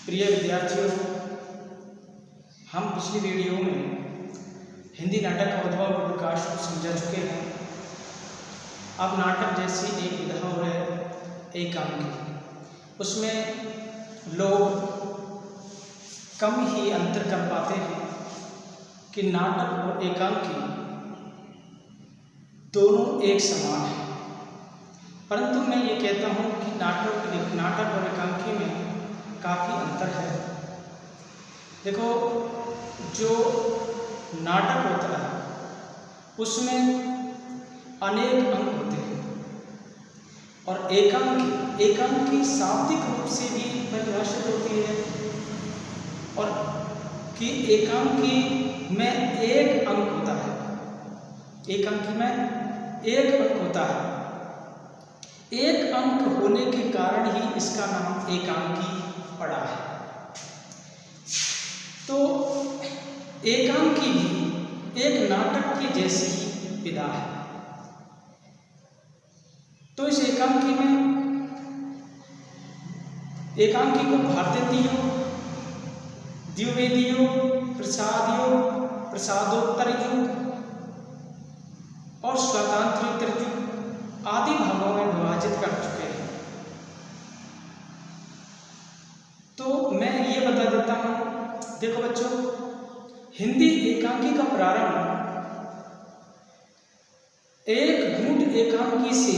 प्रिय विद्यार्थियों, हम पिछली वीडियो में हिंदी नाटक का उद्भव और विकास को समझा चुके हैं। अब नाटक जैसी एक विधा है एकांकी, उसमें लोग कम ही अंतर कर पाते हैं कि नाटक और एकांकी दोनों एक समान हैं। परंतु मैं ये कहता हूँ कि नाटक और एकांकी में काफ़ी अंतर है। देखो, जो नाटक होता है उसमें अनेक अंग होते हैं और एकांकी शाब्दिक रूप से भी परिभाषित होती है और कि एकांकी में एक अंग होता है। एकांकी में एक अंग होता है। एक अंक होने के कारण ही इसका नाम एकांकी पड़ा है। तो एकांकी भी एक नाटक की जैसी ही विधा है। तो इस एकांकी को भारतेंद्रियों, द्विवेदियों, प्रसादियों, प्रसादोत्तरयों और स्वतंत्रोत्तरयों आदि भागों में विभाजित कर चुके हैं। तो मैं ये बता देता हूँ, देखो बच्चों, हिंदी एकांकी का प्रारंभ एक घूंट एकांकी से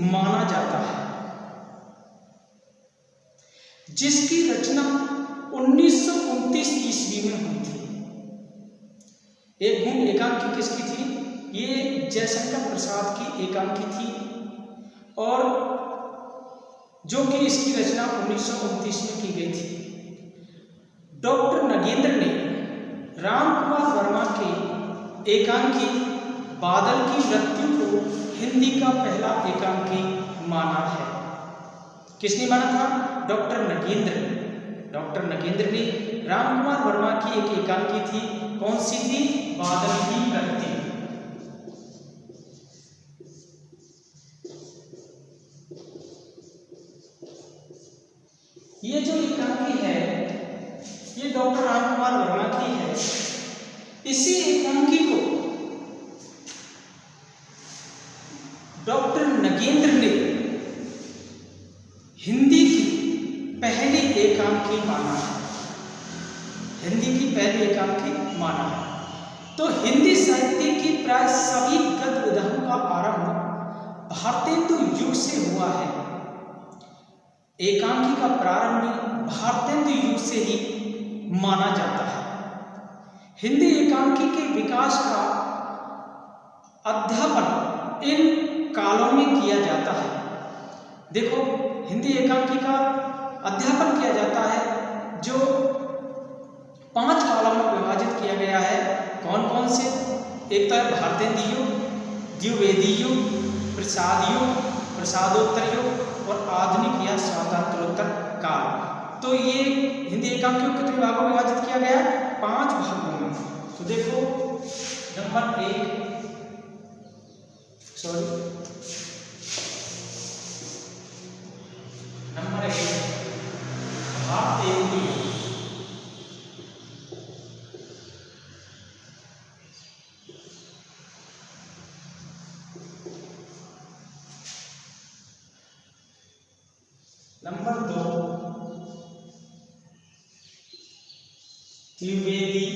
माना जाता है, जिसकी रचना 1929 ईस्वी में हुई थी। एक घूंट एकांकी किसकी थी? ये जयशंकर प्रसाद की एकांकी थी और जो कि इसकी रचना 1929 में की गई थी। डॉक्टर नगेंद्र ने रामकुमार वर्मा के एकांकी बादल की मृत्यु को हिंदी का पहला एकांकी माना है। किसने माना था? डॉक्टर नगेंद्र ने रामकुमार वर्मा की एक एकांकी थी। कौन सी थी? बादल की मृत्यु। ये जो एकांकी है ये डॉक्टर रामकुमार वर्मा की है। इसी एकांकी को डॉक्टर नगेंद्र ने हिंदी की पहली एकांकी माना है। हिंदी की पहली एकांकी माना है। तो हिंदी साहित्य की प्राय सभी गद्य विधाओं का आरंभ भारतेंदु युग से हुआ है। एकांकी का प्रारंभ भारतेंदु युग से ही माना जाता है। हिंदी एकांकी के विकास का अध्ययन इन कालों में किया जाता है। देखो, हिंदी एकांकी का अध्ययन किया जाता है जो 5 कालों में विभाजित किया गया है। कौन कौन से? एक तो है भारतेंद्रियों, द्विवेदियों, प्रसादियों, प्रसादोत्तरियों और आधुनिक या स्वातंत्रोत्तर काल। तो ये हिंदी एकांकी को कितने भागों में विभाजित किया गया है? 5 भागों में। तो देखो, नंबर 1 भारतेंद्रियों। नंबर 2 द्विवेदी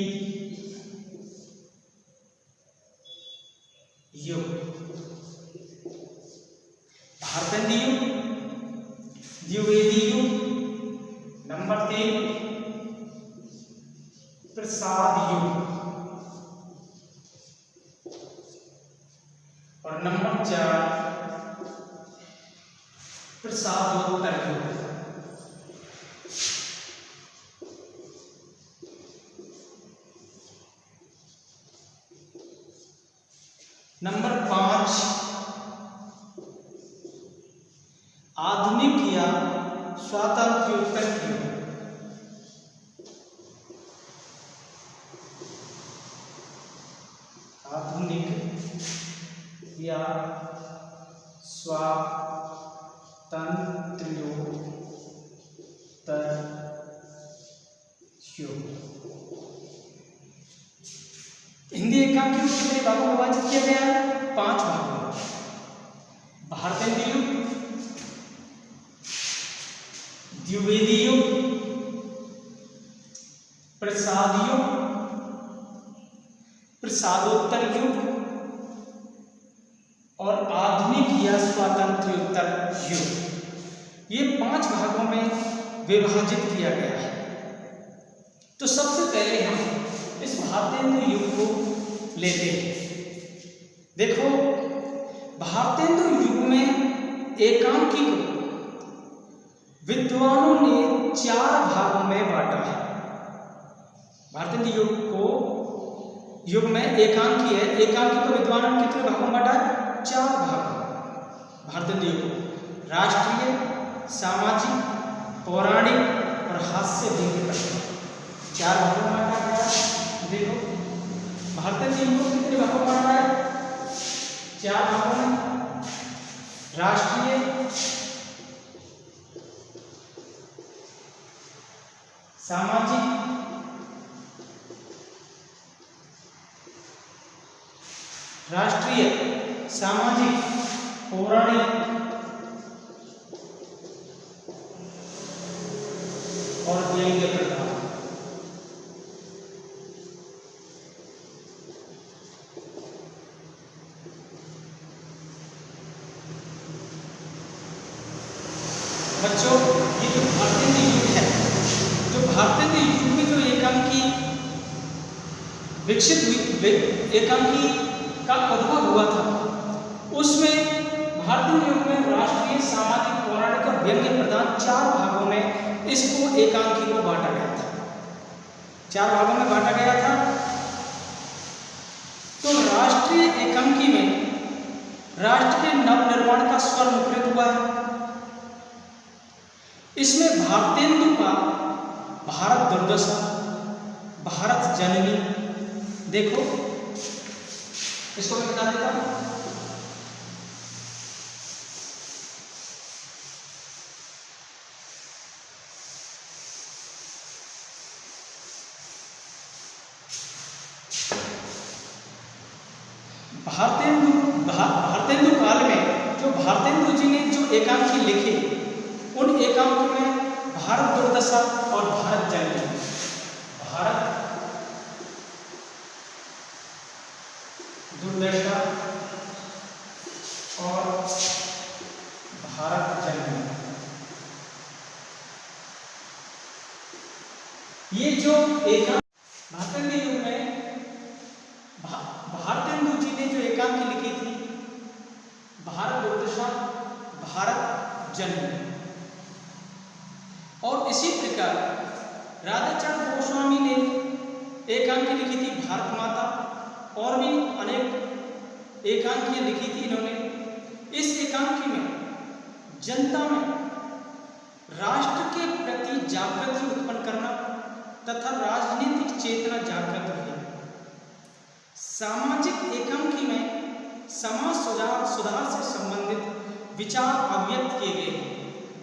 युग। भारतेंद्रियों, द्विवेदी युग। नंबर 3 प्रसाद युग और नंबर 4 प्रसादोत्तर युग। नंबर 5 आधुनिक या स्वातंत्रोत्तर युग। आधुनिक या स्वातंत्र्योत्तर युग। हिंदी एकांकी को कितने भागों में विभाजित किया गया है? 5 भागों में। भारतेंदु युग, द्विवेदी युग, प्रसाद युग, प्रसादोत्तर युग और आधुनिक या स्वातंत्र्योत्तर युग। ये 5 भागों में विभाजित किया गया है। तो सबसे पहले हम इस भारतेंदु युग को लेते हैं। देखो, भारतेंदु युग में एकांकी को विद्वानों ने 4 भागों में बांटा है। भारतेंदु युग में एकांकी है, एकांकी को विद्वानों ने कितने भागों में बांटा है? 4 भाग। भारतेंदु युग को राष्ट्रीय, सामाजिक, पौराणिक और हास्य व्यंग्य प्रश्न 4 भागों में बांटा गया है। देखो, भारतेंदु युग को कितने भागों में बांटा है? 4 भागों में। राष्ट्रीय, सामाजिक, सामाजिक, पौराणिक और व्यंग्य प्रधान। बच्चों, ये जो भारतेंदु युग है, जो भारतेंदु युग में जो एकांकी विकसित हुई, एकांकी का उद्भव हुआ था, उसमें भारतेंदु युग में राष्ट्रीय, सामाजिक, पौराणिक और व्यंग्य प्रधान 4 भागों में इसको एकांकी को बांटा गया था। 4 भागों में बांटा गया था। तो राष्ट्रीय एकांकी में राष्ट्र के नवनिर्माण का स्वर मुखरित हुआ है। इसमें भारतेंदु का भारत दुर्दशा, भारत जननी, देखो इसको मैं बता देता हूं। भारतेंदु काल में जो भारतेंदु जी ने जो एकांकी लिखे, उन एकांकों में भारत दुर्दशा और भारत जननी, भारत दुर्दशा और भारत जननी, ये जो एकांक भारतेंदु युग में भारतेंदु जी ने जो एकांकी लिखी थी, भारत दुर्दशा, भारत जननी, और इसी प्रकार राधाचंद्र गोस्वामी ने एकांकी लिखी थी भारत माता, और भी अनेक एकांकियां लिखी थी इन्होंने। इस एकांकी में जनता में राष्ट्र के प्रति जागृति उत्पन्न करना तथा राजनीतिक चेतना जागृत हुई। सामाजिक एकांकी में समाज सुधार से संबंधित विचार अभिव्यक्त किए गए।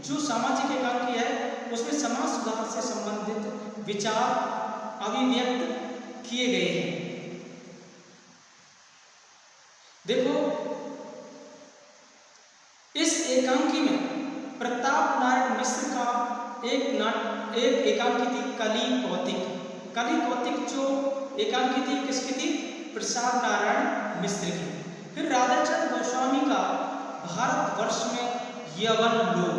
जो सामाजिक एकांकी है उसमें समाज सुधार से संबंधित विचार अभिव्यक्त किए गए हैं। देखो, इस एकांकी में प्रताप नारायण मिश्र का एक एकांकी थी कली कौतिक। कली कौतिक जो एकांकी थी किसकी थी? प्रसाद नारायण मिश्र की। फिर राधाचंद्र गोस्वामी का भारतवर्ष में यवन लोक,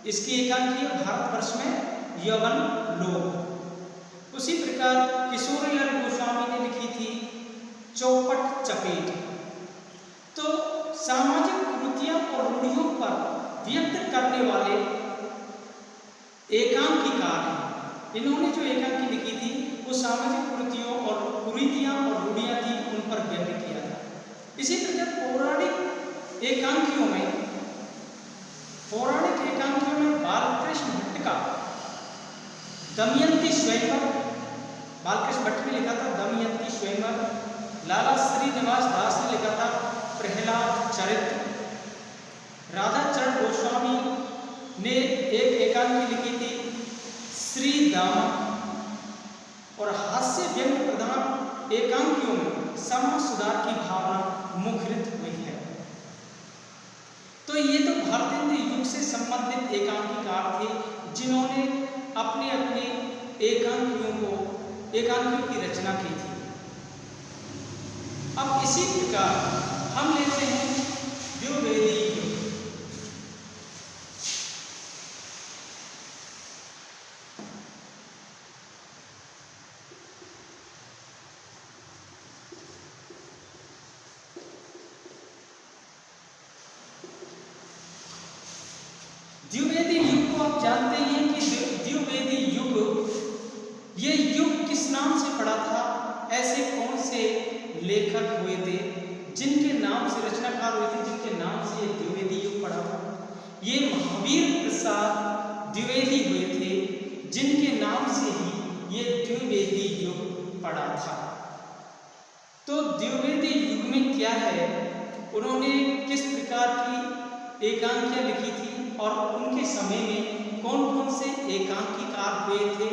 इसकी एकांकी है भारतवर्ष में यवन लोक। उसी प्रकार किशोरीलाल गोस्वामी ने लिखी थी चौपट चपेट। तो सामाजिक कुरीतियां और रूढ़ियों पर व्यक्त करने वाले एकांकीकार हैं। इन्होंने जो एकांकी लिखी थी वो सामाजिक कुरीतियां और रूढ़ियां थी, उन पर व्यक्त किया था। इसी प्रकार पौराणिक एकांकियों में बालकृष्ण भट्ट का दमयंती स्वयंवर, बालकृष्ण भट्ट ने लिखा था दमयंती स्वयंवर। लाला श्रीनिवास दास ने लिखा था प्रहलाद चरित्र। राधाचंद्र गोस्वामी ने एक एकांकी लिखी थी श्री दामा। और हास्य व्यंग प्रधान एकांकियों में समाज सुधार की भावना मुखरित हुई है। तो ये तो भारतेंदु युग से संबंधित एकांकीकार थे जिन्होंने अपने अपने एकांकियों की रचना की थी। अब इसी प्रकार हम लेते हैं द्विवेदी युग। द्विवेदी युग को आप जानते हैं कि द्विवेदी युग, ये युग किस नाम से पड़ा था? ऐसे कौन से लेखक हुए थे जिनके नाम से, रचनाकार हुए थे जिनके नाम से ये द्विवेदी युग पड़ा था? ये महावीर प्रसाद द्विवेदी हुए थे जिनके नाम से ही ये द्विवेदी युग पड़ा था। तो द्विवेदी युग में क्या है, उन्होंने किस प्रकार की एकांकियां लिखी थी और उनके समय में कौन कौन से एकांकीकार हुए थे,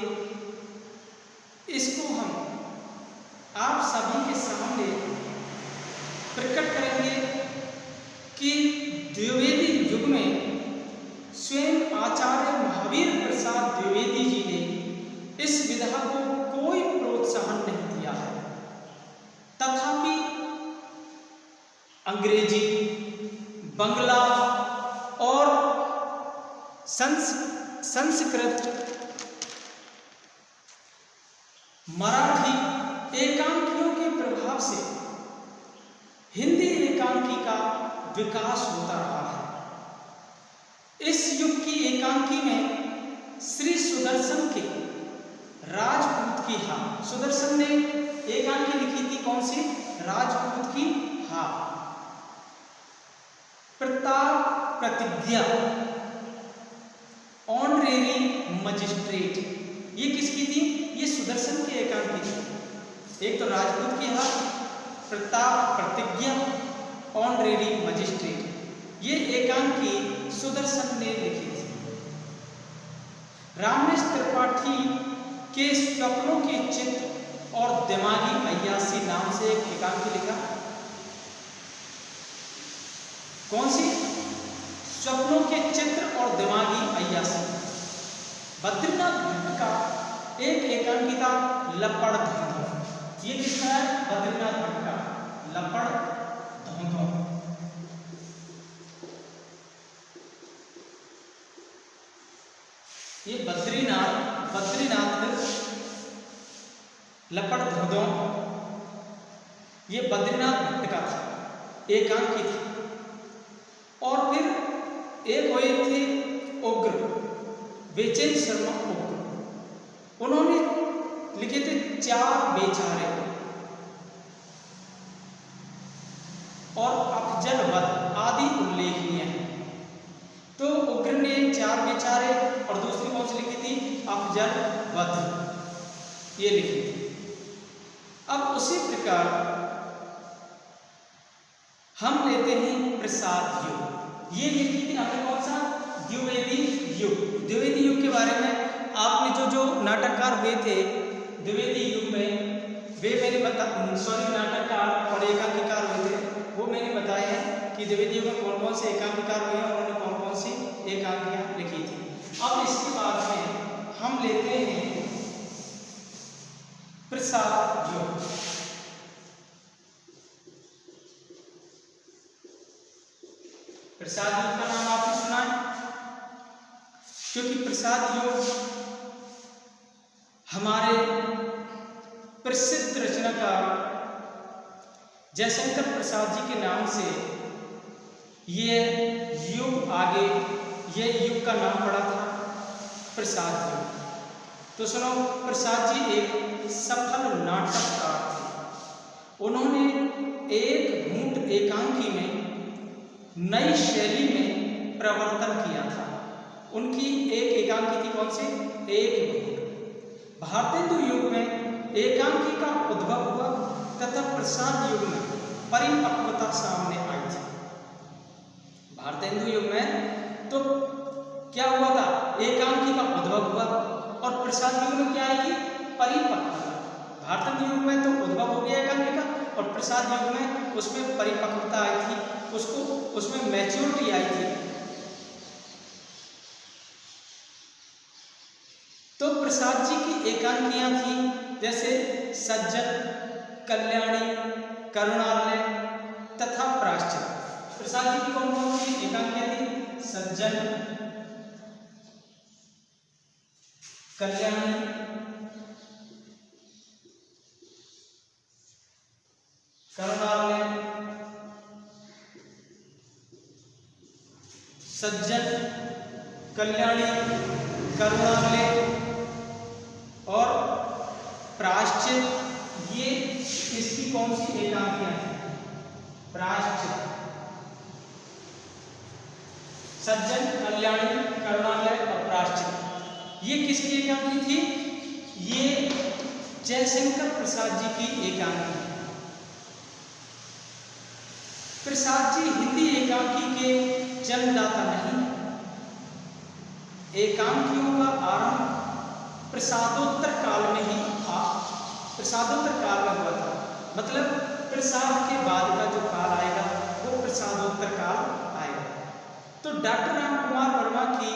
इसको हम आप सभी के सामने प्रकट करेंगे कि द्विवेदी युग में स्वयं आचार्य महावीर प्रसाद द्विवेदी जी ने इस विधा को कोई प्रोत्साहन नहीं दिया है। तथापि अंग्रेजी, बंगला और संस्कृत, मराठी एकांकियों के प्रभाव से हिंदी एकांकी का विकास होता रहा है। इस युग की एकांकी में श्री सुदर्शन के राजपूत की हा, सुदर्शन ने एकांकी लिखी थी कौन सी? राजपूत की हा। प्रताप प्रतिज्ञा, ऑनरेरी मजिस्ट्रेट, ये किसकी थी? ये सुदर्शन की एकांकी थी। एक तो राजपूत की हा, प्रताप प्रतिज्ञा, ऑनरेरी मजिस्ट्रेट, ये एकांकी सुदर्शन ने लिखी थी। रामेश त्रिपाठी के स्वप्नों के चित्र और दिमागी अय्यासी नाम से एक एकांकी लिखा। कौन सी? स्वप्नों के चित्र और दिमागी अय्यासी। बद्रीनाथ भट्ट का एक एकांकी था लपड़ धोंधो। ये किसका है? बद्रीनाथ भट्ट का लपड़ धोंधो। ये बद्रीनाथ लपड़ धोंधो, ये बद्रीनाथ भट्ट का था, एकांकी था। और फिर एक हुए थे उग्र, बेचैन शर्मा उग्र, उन्होंने लिखे थे चार बेचारे और अफजल वध आदि उल्लेखनीय हैं। तो उग्र ने चार बेचारे और दूसरी कौन सी लिखी थी? अफजल वध, ये लिखी थी। अब उसी प्रकार हम लेते हैं प्रसाद युग। ये लिखी थी हमने कौन सा? द्विवेदी युग। द्विवेदी युग के बारे में आपने जो नाटककार हुए थे द्विवेदी युग में, वे मैंने नाटककार और एकांकीकार हुए थे, वो मैंने बताया है कि द्विवेदी युग में कौन कौन से एकांकीकार हुए हैं और उन्होंने कौन कौन सी एकांकियां लिखी थी। अब इसके बाद में हम लेते हैं प्रसाद युग। प्रसाद युग का नाम आपने सुना है, क्योंकि प्रसाद युग हमारे प्रसिद्ध रचनाकार जयशंकर प्रसाद जी के नाम से ये युग आगे, ये युग का नाम पड़ा था प्रसाद युग। तो सुनो, प्रसाद जी एक सफल नाटककार थे। उन्होंने एक घूंट एकांकी में नई शैली में प्रवर्तन किया था। उनकी एक एकांकी थी कौन सी? एक घूंट। भारतेंदु युग में एकांकी का उद्भव हुआ तथा प्रसाद युग में परिपक्वता सामने आई थी। भारतेंदु युग में तो क्या हुआ था? एकांकी का उद्भव हुआ और प्रसाद युग में क्या आई थी? परिपक्वता। भारत युग में तो उद्भव हो गया एकांकी का, और प्रसाद युग में उसमें परिपक्वता आई थी, उसको उसमें मैच्योरिटी आई थी। तो प्रसाद जी की एकांकियां थी जैसे सज्जन, कल्याणी, करुणालय तथा प्रायश्चित। प्रसाद जी की कौन कौन सी एकांकियां थी? सज्जन, कल्याणी, करुणालय, सज्जन, कल्याणी, करुणालय और प्रायश्चित। ये इसकी कौन सी एकांकियां हैं? प्रायश्चित, सज्जन, कल्याणी, करुणालय और प्रायश्चित। ये किसकी एकांकी थी? ये जयशंकर प्रसाद जी की एकांकी। प्रसाद जी हिंदी एकांकी के जन्मदाता नहीं। एकांकियों का आरंभ प्रसादोत्तर काल में ही था, प्रसादोत्तर काल में हुआ था। मतलब प्रसाद के बाद का जो काल आएगा वो प्रसादोत्तर काल आएगा। तो डॉक्टर राम कुमार वर्मा की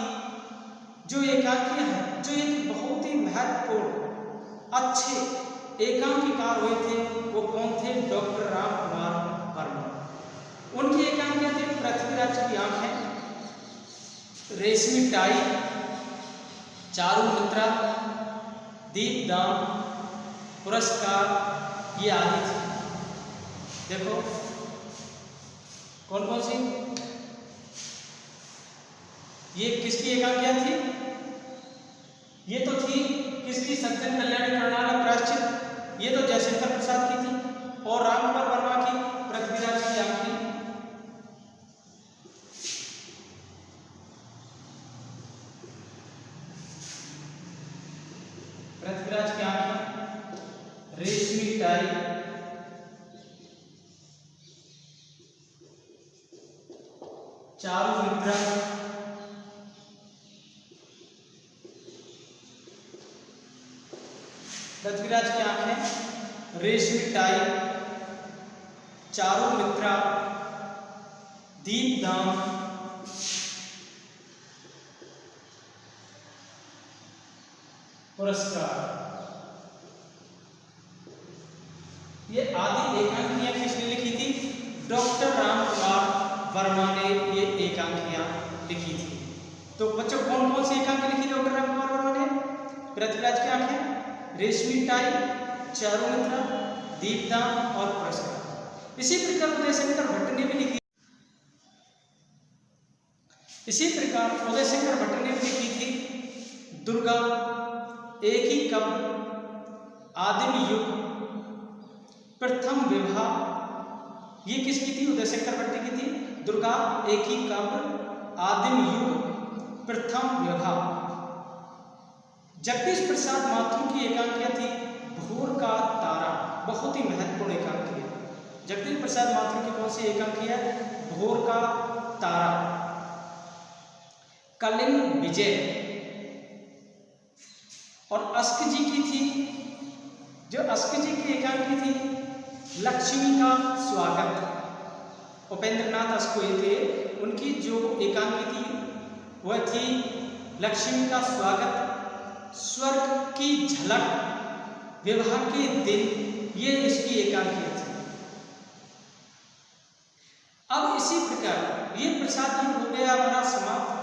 जो एकांकियां हैं, जो एक बहुत ही महत्वपूर्ण अच्छे एकांकीकार हुए थे, वो कौन थे? डॉक्टर राम कुमार वर्मा। उनकी एकांकियां थी पृथ्वीराज की आंखें, रेशमी टाई, चारुमित्रा, दीपदान, पुरस्कार, ये आदि थी। देखो कौन कौन सी, ये किसकी एकांकियां थी? ये तो थी किसकी? सज्जन, कल्याणी, करुणालय, प्रायश्चित। ये तो जयशंकर प्रसाद की थी। और राम कुमार वर्मा की पृथ्वीराज की आंखें। पृथ्वीराज की आंखें, रेशमी टाई, चारुमित्रा, पृथ्वीराज की आंखें, रेशमी टाई, चारुमित्रा, दीपदान, पुरस्कार। ये आदि एकांकियां किसने लिखी थी? डॉक्टर राम कुमार वर्मा ने ये एकांकियां लिखी थी। तो बच्चों कौन कौन सी एकांकी लिखी डॉक्टर राम कुमार वर्मा ने? पृथ्वीराज की आंखें, रेशमी टाई, चारुमित्रा, दीपदान और पुरस्कार। इसी प्रकार उदयशंकर भट्ट ने भी लिखी थी दुर्गा, एक ही कब्र, आदिम युग, प्रथम विवाह। ये किसकी थी? उदयशंकर भट्ट की थी। दुर्गा, एक ही कब्र, आदिम युग, प्रथम विवाह। जगदीश प्रसाद माथुर की एकांकियां थी भोर का तारा, बहुत ही महत्वपूर्ण एकांकी है। जगदीश प्रसाद माथुर की कौन सी एकांकी है? भोर का तारा। कलिंग विजय। और अस्क जी की थी, जो अस्क जी की एकांकी थी लक्ष्मी का स्वागत। उपेंद्रनाथ अस्क थे, उनकी जो एकांकी थी वह थी लक्ष्मी का स्वागत, स्वर्ग की झलक, विवाह के दिन। ये इसकी एकांकियां थी। अब इसी प्रकार ये प्रसाद युग हो गया हमारा समाप्त।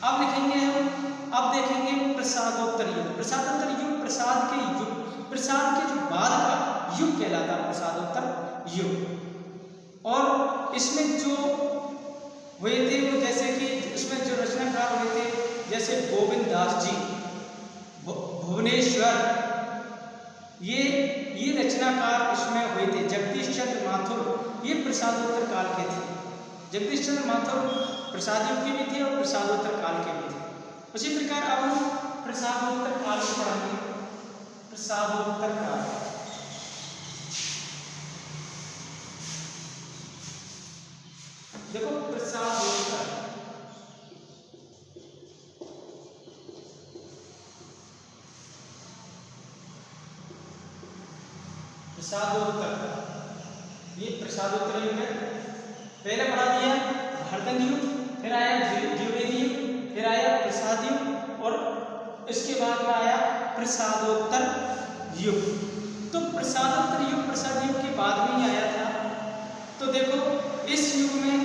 अब लिखेंगे हम, अब देखेंगे प्रसादोत्तर युग। प्रसादोत्तर युग प्रसाद के युग, प्रसाद के जो बाद का युग कहलाता है प्रसादोत्तर युग। और इसमें जो हुए थे वो जैसे कि इसमें जो रचनाकार हुए थे जैसे गोविंद दास जी, भुवनेश्वर, ये रचनाकार इसमें हुए थे। जगदीश चंद्र माथुर, ये प्रसादोत्तर काल के थे। जगदीश चंद्र माथुर प्रसाद युग के भी थे और प्रसादोत्तर काल के भी थे। उसी प्रकार अब हम प्रसादोत्तर काल को पढ़ेंगे। प्रसादोत्तर काल, देखो प्रसादोत्तर, प्रसादोत्तर, ये प्रसादोत्तर युग है। पहले पढ़ा दिया हरदंग युग, फिर आया द्विवेदी युग, फिर आया प्रसाद युग और इसके बाद में आया प्रसादोत्तर युग। तो प्रसादोत्तर युग प्रसाद युग के बाद में ही आया था। तो देखो इस युग में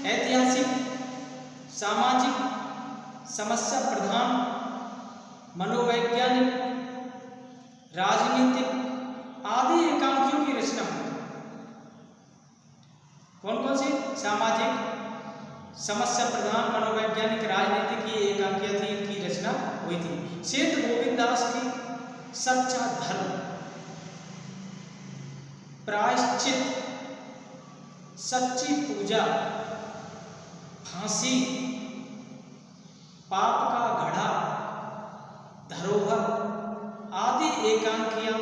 ऐतिहासिक, सामाजिक, समस्या प्रधान, मनोवैज्ञानिक, राजनीतिक आदि एकांकियों की रचना हुई। कौन कौन सी? सामाजिक, समस्या प्रधान, मनोवैज्ञानिक, राजनीतिक ये एकांकियां थी, इनकी रचना हुई थी। सेठ गोविंददास की सच्चा धर्म, प्रायश्चित, सच्ची पूजा, फांसी, पाप का घड़ा, धरोहर आदि एकांकियां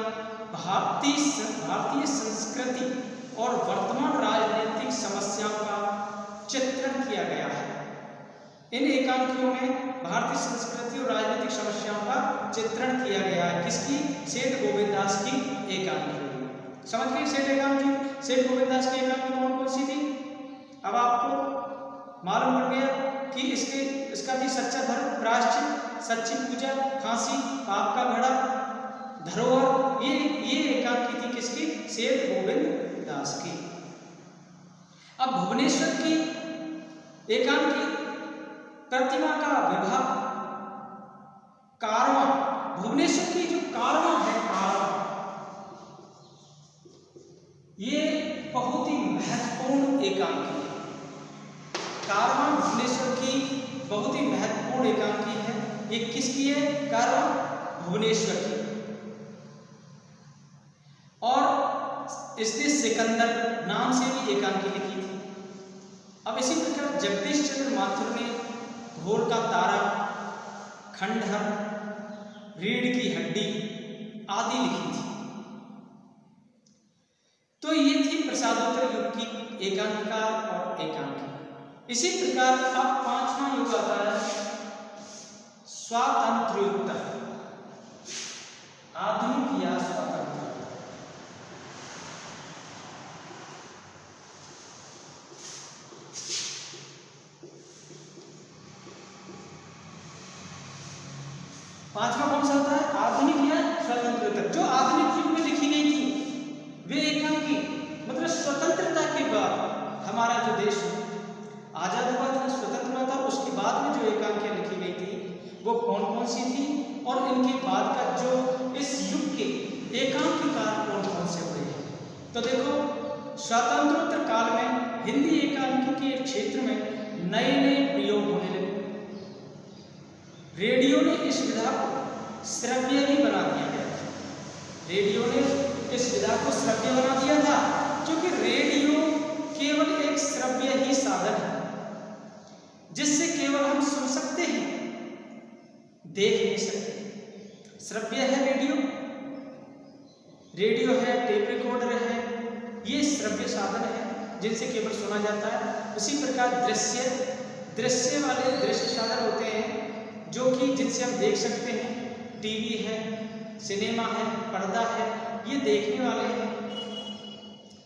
भारतीय संस्कृति और वर्तमान राजनीतिक समस्याओं का चित्रण किया गया है। इन एकांकियों में भारतीय संस्कृति और राजनीतिक समस्याओं का चित्रण किया गया है। किसकी? सेठ गोविंददास की एकांकी। समझ गए? सेठ गोविंददास की एकांकी कौन कौन सी थी? अब आपको मालूम पड़ गया कि इसका थी सच्चा धर्म, प्रायश्चित, सच्ची पूजा, फांसी, पाप का घड़ा, धरोहर। ये एकांकी थी किसकी? सेठ गोविंददास की। अब भुवनेश्वर की एकांकी प्रतिमा का विवाह, कारवां, भुवनेश्वर की जो कारवां है, कारवां ये बहुत ही महत्वपूर्ण एकांकी है। कारवां भुवनेश्वर की बहुत ही महत्वपूर्ण एकांकी है। ये किसकी है? कारवां भुवनेश्वर की। और इसने सिकंदर नाम से भी एकांकी लिखी थी। अब इसी प्रकार जगदीश चंद्र माथुर ने घोर का तारा, खंडहर, रीढ़ की हड्डी आदि लिखी थी। तो ये थी प्रसादोत्तर युग की एकांकिका और एकांकी। इसी प्रकार अब पांचवा युग आता है स्वातंत्र्योत्तर, आधुनिक या स्वतंत्र। पांचवा कौन सा होता है? आधुनिक या स्वतंत्रोत्तर। जो आधुनिक युग में लिखी गई थी वे एकांकी, मतलब स्वतंत्रता के बाद हमारा जो देश आजाद हुआ था, स्वतंत्र हुआ था, उसके बाद में जो एकांकियां लिखी गई थी वो कौन कौन सी थी और इनके बाद का जो इस युग के एकांकीकार कौन कौन से हुए हैं। तो देखो स्वतंत्रोत्तर काल में हिंदी एकांकी के क्षेत्र में नए नए प्रयोग होने लगे। रेडियो ने इस विधा को श्रव्य ही बना दिया गया था। रेडियो ने इस विधा को श्रव्य बना दिया था, क्योंकि रेडियो केवल एक श्रव्य ही साधन है जिससे केवल हम सुन सकते हैं, देख नहीं सकते। श्रव्य है रेडियो, रेडियो है, टेप रिकॉर्डर है, ये श्रव्य साधन है जिनसे केवल सुना जाता है। उसी प्रकार दृश्य वाले दृश्य साधन होते हैं जो कि जिनसे हम देख सकते हैं। टीवी है, सिनेमा है, पर्दा है, ये देखने वाले हैं।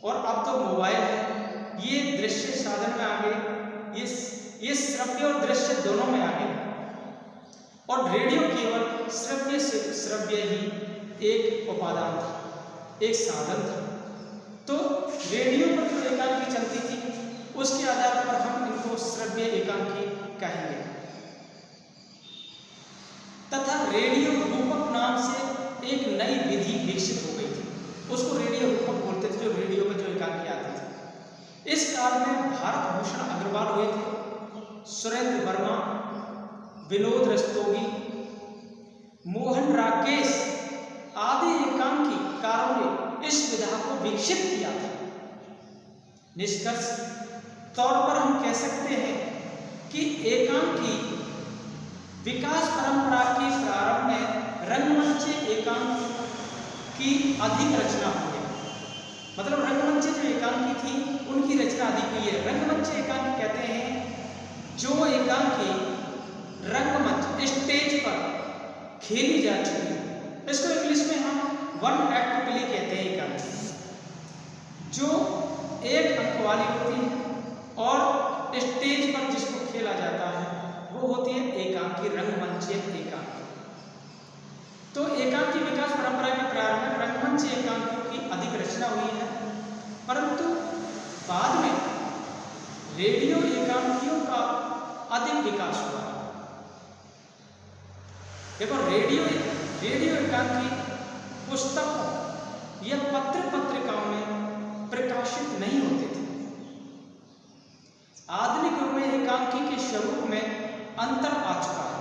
और अब तो मोबाइल है, ये दृश्य साधन में आ गए, ये श्रव्य और दृश्य दोनों में आ गए। और रेडियो केवल श्रव्य ही एक उपादान था, एक साधन था। तो रेडियो पर जो एकांकी चलती थी उसके आधार पर हम इनको श्रव्य एकांकी कहेंगे। तथा रेडियो रूपक नाम से एक नई विधि विकसित हो गई थी, उसको रेडियो रूपक बोलते थे, जो रेडियो पर जो एकांकी आती थी। इस काल में भारत भूषण अग्रवाल हुए थे, सुरेंद्र वर्मा, विनोद रस्तोगी, मोहन राकेश आदि एकांकीकारों ने इस विधा को विकसित किया था। निष्कर्ष तौर पर हम कह सकते हैं कि एकांकी विकास परंपरा के प्रारंभ में रंगमंच एकांकी की अधिक रचना हुई है। मतलब रंगमंच जो एकांकी थी उनकी रचना अधिक हुई है। रंगमंच एकांकी कहते हैं जो एकांकी रंगमंच स्टेज पर खेली जा चुकी है। इसको इंग्लिश में हम वन एक्ट प्ले कहते हैं एकांकी। जो एक अंक वाली होती है और स्टेज पर जिसको खेला जाता है वो होती है एकांकी, रंगमंचीय एकांकी। तो एकांकी विकास परंपरा के प्रारंभ में रंगमंच एकांकियों की अधिक रचना हुई है, परंतु बाद में रेडियो एकांकियों का अधिक विकास हुआ। देखो रेडियो एकांकी पुस्तकों या पत्रिकाओं में प्रकाशित नहीं होते थे। आधुनिक युग में एकांकी के स्वरूप में अंतर आ चुका है।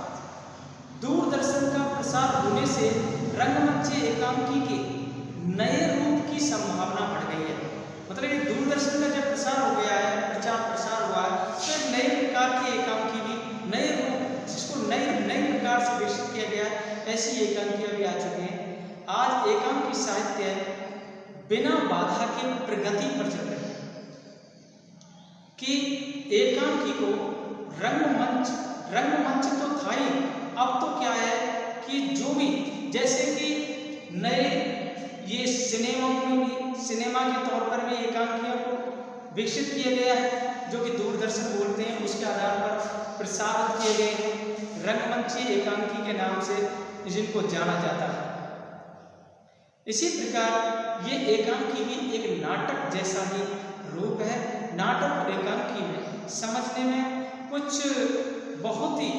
दूरदर्शन का प्रसार होने से रंगमंच एकांकी के नए रूप की संभावना बढ़ गई है। मतलब ये दूरदर्शन का जब प्रसार हो गया है, प्रचार प्रसार हुआ है, तो एक नए प्रकार की एकांकी भी, नए रूप जिसको नए प्रकार से विकसित किया गया है, ऐसी एकांकियां भी आ चुकी हैं। आज एकांकी साहित्य बिना बाधा के प्रगति पर चल रही है कि एकांकी को रंगमंच तो था ही, अब तो क्या है कि जो भी जैसे कि नए ये सिनेमा के तौर पर भी एकांकियों को विकसित किया गया है, जो कि दूरदर्शन बोलते हैं, उसके आधार पर प्रसारित किए गए हैं रंगमंची एकांकी के नाम से जिनको जाना जाता है। इसी प्रकार ये एकांकी भी एक नाटक जैसा ही रूप है। नाटक और एकांकी में समझने में कुछ बहुत ही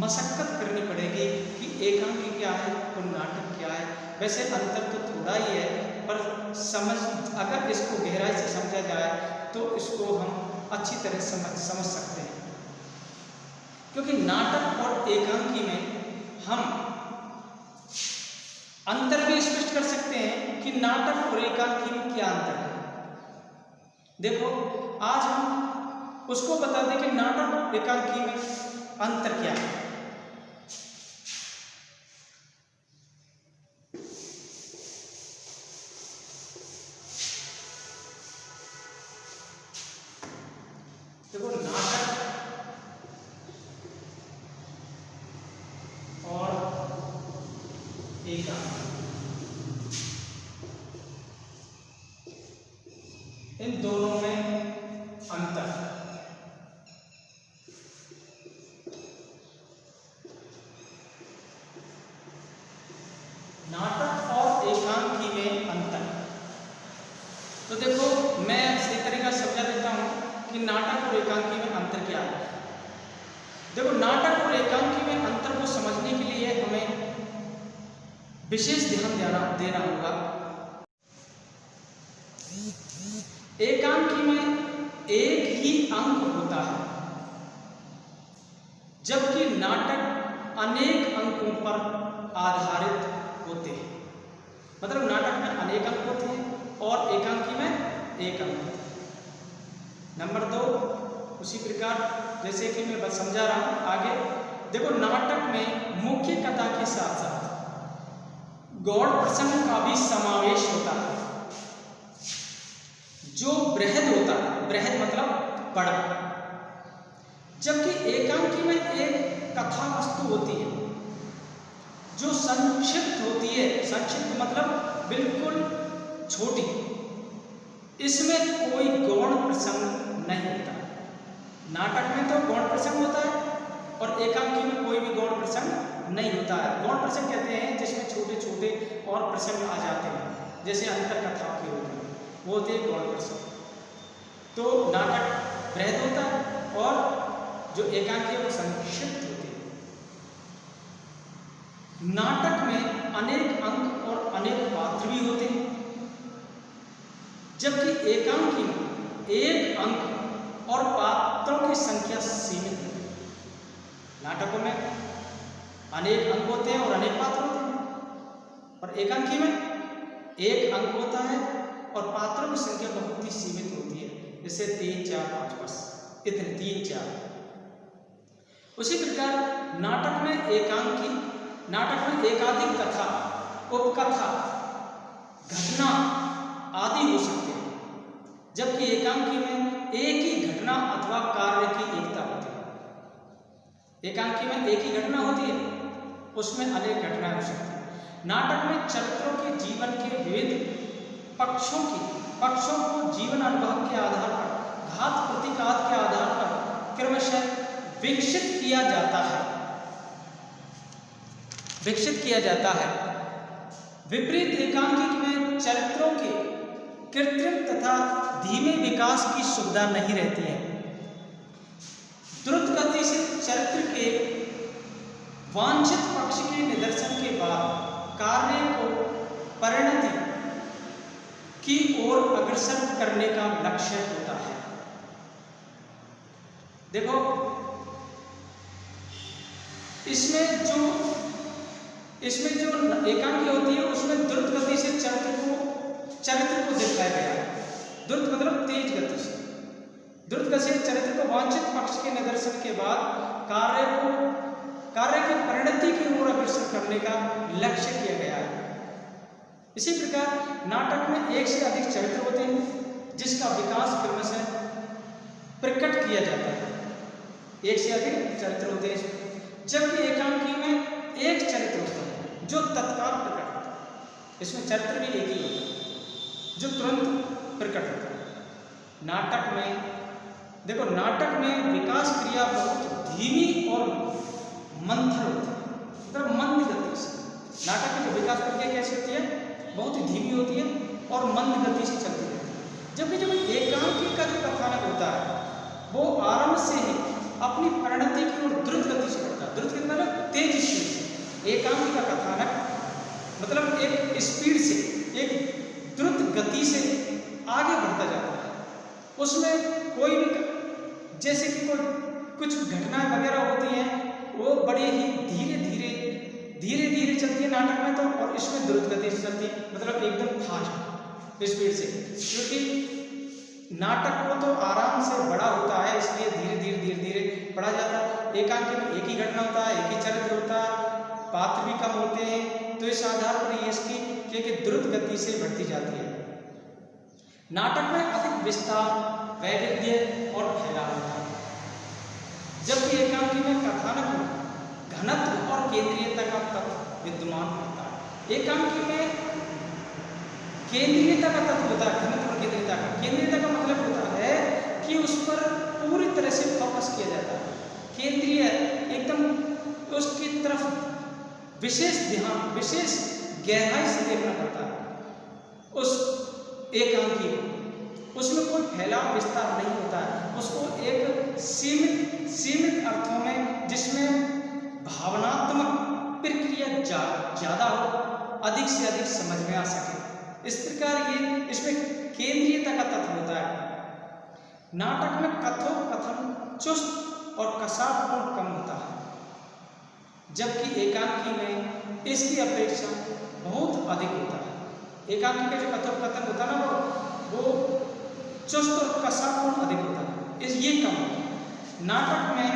मशक्कत करनी पड़ेगी कि एकांकी क्या है और नाटक क्या है। वैसे अंतर तो थोड़ा ही है, पर अगर इसको गहराई से समझा जाए तो इसको हम अच्छी तरह समझ सकते हैं। क्योंकि नाटक और एकांकी में हम अंतर भी स्पष्ट कर सकते हैं कि नाटक और एकांकी में क्या अंतर है। देखो, आज हम उसको बता दें कि नाटक और एकांकी में अंतर क्या है। देखो, नाटक और एकांकी, इन दोनों में अंतर है। नाटक और एकांकी में अंतर, तो देखो मैं सही तरीका से समझा देता हूं कि नाटक और एकांकी में अंतर क्या है। देखो, नाटक और एकांकी में अंतर को समझने के लिए हमें विशेष ध्यान देना होगा। एकांकी में एक ही अंक होता है, जबकि नाटक अनेक अंकों पर आधारित होते हैं। मतलब नाटक में अनेक अंक होते हैं और एकांकी में एक अंक होता है। नंबर 2, उसी प्रकार जैसे कि मैं बस समझा रहा हूं आगे। देखो, नाटक में मुख्य कथा के साथ साथ गौड़ प्रसंग का भी समावेश होता है, जो बृहद होता है। बृहद मतलब बड़ा। जबकि एकांकी में एक कथा वस्तु होती है जो संक्षिप्त होती है। संक्षिप्त मतलब बिल्कुल छोटी। इसमें कोई गौण प्रसंग नहीं होता। नाटक में तो गौण प्रसंग होता है और एकांकी में कोई भी गौण प्रसंग नहीं होता है। गौण प्रसंग कहते हैं जिसमें छोटे छोटे और प्रसंग आ जाते हैं, जैसे अंतर कथा के रूप में, वो होते हैं गौण प्रसंग। तो नाटक बृहद होता है और जो एकांकी है वो संक्षिप्त होती है। नाटक में अनेक अंक और अनेक पात्र भी होते हैं, जबकि एकांकी में एक अंक और पात्रों की संख्या सीमित होती है। नाटकों में अनेक अंक होते हैं और अनेक पात्र होते हैं, और एकांकी में एक अंक होता है और पात्रों की संख्या बहुत ही सीमित होती है, जैसे 3, 4, 5 बस इतने 3, 4। उसी प्रकार नाटक में एकाधिक कथा, उपकथा, घटना आदि हो सकते हैं, जबकि एकांकी में एक ही घटना अथवा कार्य की एकता होती है। एकांकी में एक ही घटना होती है, उसमें अनेक घटनाएं हो सकती हैं। नाटक में चरित्रों के जीवन के विविध पक्षों को जीवन अनुभव के आधार पर, घात प्रतिघात के आधार पर क्रमशः विकसित किया जाता है। विपरीत एकांकिक में चरित्रों के कृत्रिम तथा धीमे विकास की सुविधा नहीं रहती है। द्रुत गति से चरित्र के वांछित पक्ष के निदर्शन के बाद कार्य को परिणति की ओर अग्रसर करने का लक्ष्य होता है। देखो, इसमें जो एकांकी होती है उसमें द्रुत गति से चरित्र को दिखाया गया है। द्रुत मतलब तेज गति से, द्रुत गति से चरित्र को वांछित पक्ष के निदर्शन के बाद कार्य की परिणति की ओर अग्रसर करने का लक्ष्य किया गया है। इसी प्रकार नाटक में एक से अधिक चरित्र होते हैं जिसका विकास क्रमशः प्रकट किया जाता है। एक से अधिक चरित्र होते हैं, जबकि एकांकी में एक चरित्र होता है जो तत्काल प्रकट होता है। इसमें चरित्र भी एक ही होता है जो तुरंत प्रकट होता है। नाटक में विकास क्रिया बहुत धीमी और मंथर होती है, मतलब मंद गति से। नाटक में जो विकास प्रक्रिया कैसी होती है, बहुत ही धीमी होती है और मंद गति से चलती रहती है। जबकि जब एकांकी का जो कथानक होता है वो आरंभ से ही अपनी परिणति की ओर द्रुत गति से बढ़ता है। द्रुत गति मतलब तेज स्पीड से। एकांकी का कथानक मतलब एक स्पीड से, एक द्रुत गति से आगे बढ़ता जाता है। उसमें कोई भी, जैसे कि कोई कुछ घटनाएं वगैरह होती हैं वो बड़े ही धीरे धीरे चलती है नाटक में, तो और इसमें द्रुत गति से चलती है, मतलब एकदम फास्ट स्पीड से। क्योंकि नाटक को तो आराम से बड़ा होता है, इसलिए धीरे धीरे पढ़ा जाता है। एकांकी में एक ही घटना होता है, एक ही चरित्र होता है, पात्र भी कम होते हैं, तो इस आधार पर ये इसकी क्योंकि द्रुत गति से बढ़ती जाती है। नाटक में अधिक विस्तार, वैविध्य और फैलाव होता है, जबकि एकांकी में कथानक में घनत्व और केंद्रीयता का तत्व विद्यमान होता है। एकांकी में केंद्रीयता का तत्व होता है, घनत्व और केंद्रीयता का। केंद्रीयता का मतलब होता है कि उस पर पूरी तरह से फोकस किया जाता है। केंद्रीय एकदम उसकी तरफ विशेष ध्यान, विशेष गहराई से देखना पड़ता है उस एकांकी को। उसमें कोई फैलाव विस्तार नहीं होता है, उसको एक सीमित अर्थों में, जिसमें भावनात्मक प्रक्रिया ज़्यादा हो, अधिक से अधिक समझ में आ सके, इस प्रकार ये इसमें केंद्रीयता का तत्व होता है। नाटक में कथोपकथन चुस्त और कसावपूर्ण कम होता है, जबकि एकांकी में इसकी अपेक्षा बहुत अधिक होता है। एकांकी का जो कथोपकथन होता है ना वो चुस्त और कसावपूर्ण अधिक होता है, ये कम होता है। नाटक में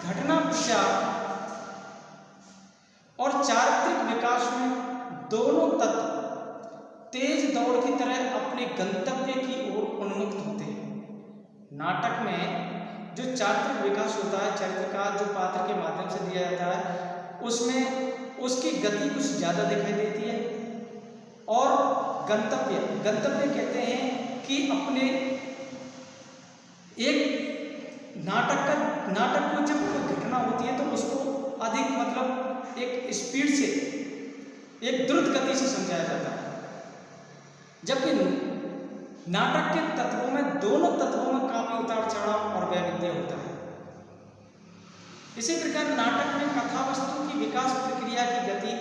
घटना विचार और चारित्रिक विकास में दोनों तत्व तेज दौड़ की तरह अपने गंतव्य की ओर उन्मुक्त होते हैं। नाटक में जो चारित्रिक विकास होता है, चरित्र का जो पात्र के माध्यम से दिया जाता है, उसमें उसकी गति कुछ ज़्यादा दिखाई देती है। और गंतव्य कहते हैं कि अपने एक नाटक को जब कोई घटना होती है तो उसको अधिक, मतलब एक स्पीड से, एक द्रुत गति से समझाया जाता है, जबकि नाटक के तत्वों में, दोनों तत्वों में काफी उतार चढ़ाव और वैविध्य होता है। इसी प्रकार नाटक में कथा वस्तु की विकास प्रक्रिया की गति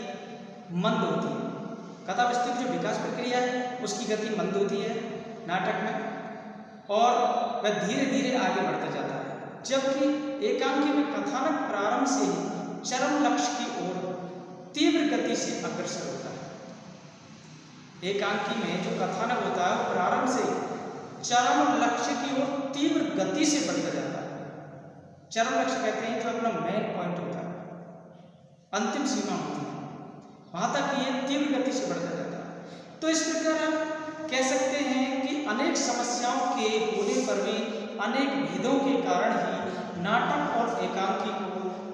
मंद होती है। कथा वस्तु की जो विकास प्रक्रिया है उसकी गति मंद होती है नाटक में, और वह धीरे धीरे आगे बढ़ता जाता है। जबकि एकांकी में कथानक प्रारंभ से ही चरम लक्ष्य की ओर तीव्र गति से अग्रसर होता है। एकांकी में जो कथानक होता है वो प्रारंभ से चरम लक्ष्य की ओर तीव्र गति से बढ़ता जाता है। चरम लक्ष्य कहते हैं जो अपना मेन पॉइंट होता है, अंतिम सीमा होती है, वहां तक ये तीव्र गति से बढ़ता जाता है। तो इस प्रकार हम कह सकते हैं कि अनेक समस्याओं के होने पर भी, अनेक भेदों के कारण ही नाटक और एकांकी को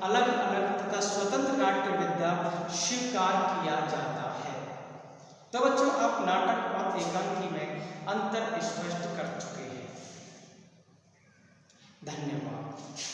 अलग अलग तथा स्वतंत्र नाट्य विद्या स्वीकार किया जाता है। तो नाटक और एकांकी में अंतर स्पष्ट कर चुके हैं। धन्यवाद।